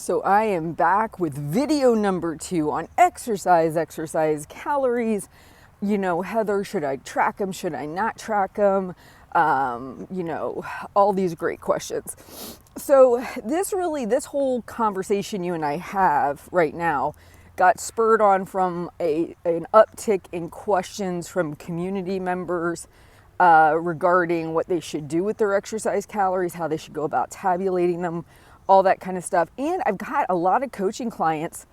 So I am back with video number 2 on exercise calories. You know, Heather, should I track them? Should I not track them? All these great questions. So this whole conversation you and I have right now got spurred on from an uptick in questions from community members regarding what they should do with their exercise calories, how they should go about tabulating them, all that kind of stuff. And I've got a lot of coaching clients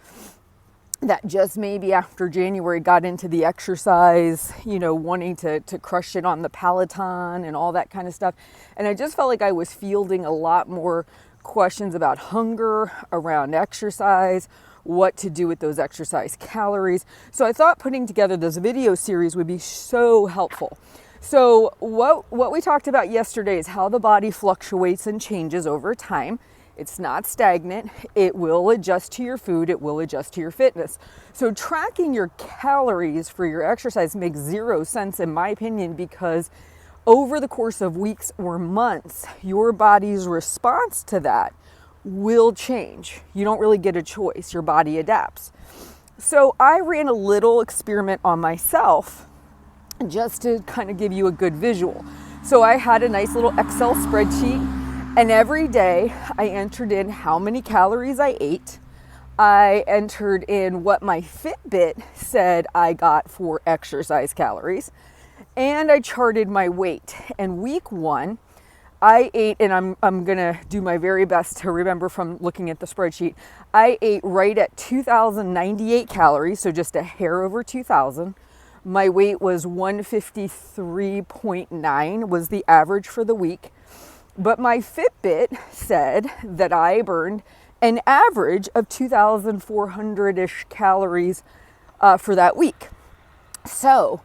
that just maybe after January got into the exercise, wanting to crush it on the Peloton and all that kind of stuff. And I just felt like I was fielding a lot more questions about hunger, around exercise, what to do with those exercise calories. So I thought putting together this video series would be so helpful. So what we talked about yesterday is how the body fluctuates and changes over time. It's not stagnant. It will adjust to your food. It will adjust to your fitness. So tracking your calories for your exercise makes zero sense in my opinion, because over the course of weeks or months, your body's response to that will change. You don't really get a choice. Your body adapts. So I ran a little experiment on myself just to kind of give you a good visual. So I had a nice little Excel spreadsheet. And every day I entered in how many calories I ate. I entered in what my Fitbit said I got for exercise calories. And I charted my weight. And week 1, I ate, and I'm going to do my very best to remember from looking at the spreadsheet. I ate right at 2,098 calories, so just a hair over 2,000. My weight was 153.9 was the average for the week. But my Fitbit said that I burned an average of 2,400-ish calories for that week. So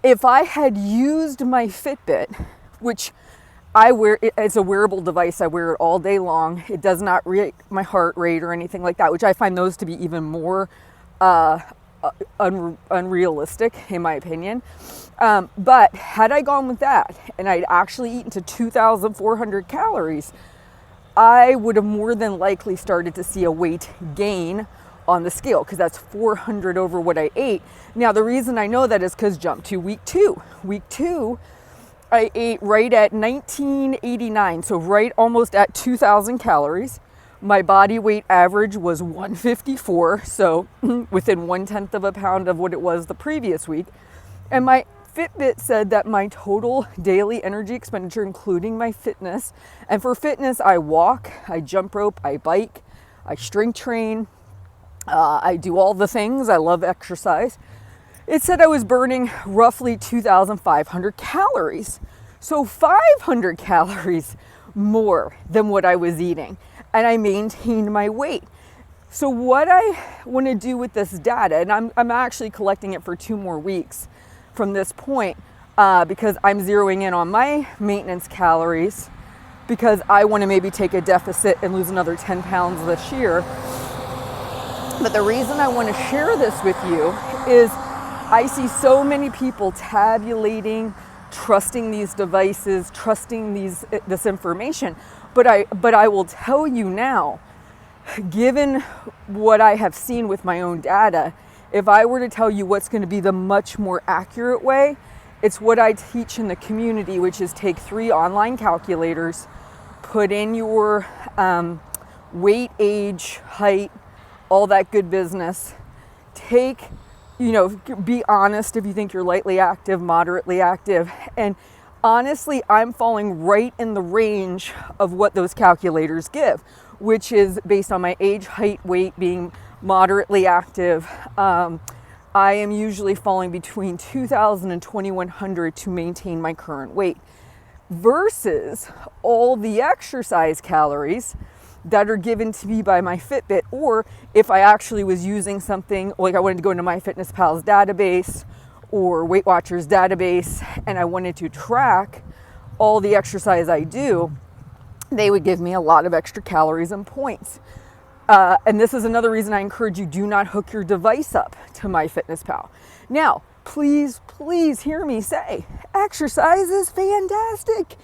if I had used my Fitbit, which I wear, it's a wearable device, I wear it all day long. It does not rate my heart rate or anything like that, which I find those to be even more unrealistic in my opinion. But had I gone with that and I'd actually eaten to 2,400 calories, I would have more than likely started to see a weight gain on the scale, because that's 400 over what I ate. Now, the reason I know that is because jump to week 2. Week 2, I ate right at 1989, so right almost at 2,000 calories. My body weight average was 154, so within 1/10 of a pound of what it was the previous week. And my Fitbit said that my total daily energy expenditure, including my fitness, and for fitness, I walk, I jump rope, I bike, I strength train, I do all the things. I love exercise. It said I was burning roughly 2,500 calories. So 500 calories more than what I was eating. And I maintained my weight. So what I want to do with this data, and I'm actually collecting it for 2 more weeks from this point, because I'm zeroing in on my maintenance calories, because I want to maybe take a deficit and lose another 10 pounds this year. But the reason I want to share this with you is I see so many people tabulating, trusting these devices, trusting this information. But I will tell you now, given what I have seen with my own data, if I were to tell you what's going to be the much more accurate way, it's what I teach in the community, which is take 3 online calculators, put in your weight, age, height, all that good business. Be honest if you think you're lightly active, moderately active. And honestly, I'm falling right in the range of what those calculators give, which is based on my age, height, weight, being moderately active. I am usually falling between 2,000 and 2,100 to maintain my current weight, versus all the exercise calories that are given to me by my Fitbit. Or if I actually was using something like I wanted to go into MyFitnessPal's database or Weight Watchers database and I wanted to track all the exercise I do, they would give me a lot of extra calories and points. And this is another reason I encourage you, do not hook your device up to MyFitnessPal. Now, please hear me say, exercise is fantastic.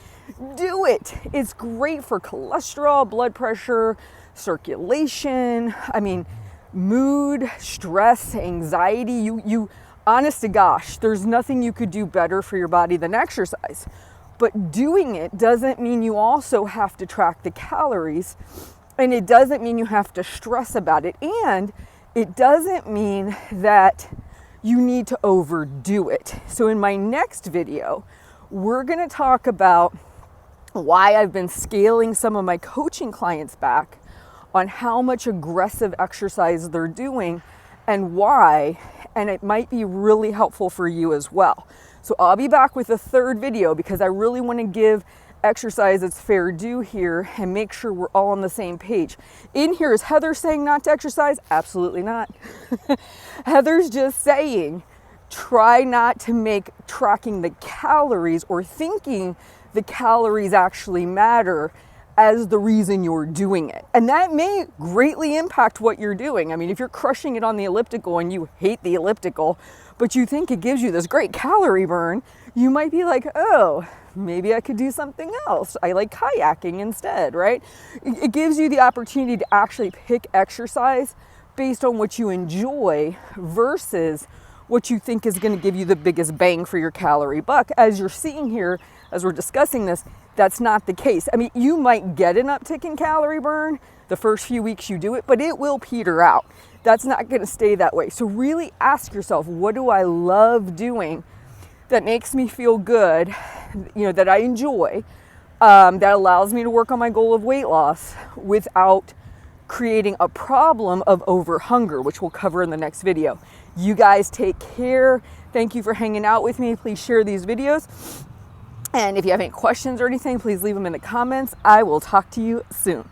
Do it. It's great for cholesterol, blood pressure, circulation, I mean, mood, stress, anxiety. You honest to gosh, there's nothing you could do better for your body than exercise. But doing it doesn't mean you also have to track the calories, and it doesn't mean you have to stress about it, and it doesn't mean that you need to overdo it. So in my next video, we're going to talk about why I've been scaling some of my coaching clients back on how much aggressive exercise they're doing and why, and it might be really helpful for you as well. So I'll be back with a third video because I really want to give exercise its fair due here and make sure we're all on the same page. In here, is Heather saying not to exercise? Absolutely not. Heather's just saying try not to make tracking the calories or thinking the calories actually matter as the reason you're doing it. And that may greatly impact what you're doing. I mean, if you're crushing it on the elliptical and you hate the elliptical, but you think it gives you this great calorie burn, you might be like, oh, maybe I could do something else. I like kayaking instead, right? It gives you the opportunity to actually pick exercise based on what you enjoy versus what you think is going to give you the biggest bang for your calorie buck. As you're seeing here, as we're discussing this, that's not the case. I mean, you might get an uptick in calorie burn the first few weeks you do it, but it will peter out. That's not going to stay that way. So really ask yourself, what do I love doing that makes me feel good, that I enjoy, that allows me to work on my goal of weight loss without creating a problem of over hunger, which we'll cover in the next video. You guys take care. Thank you for hanging out with me. Please share these videos. And if you have any questions or anything, please leave them in the comments. I will talk to you soon.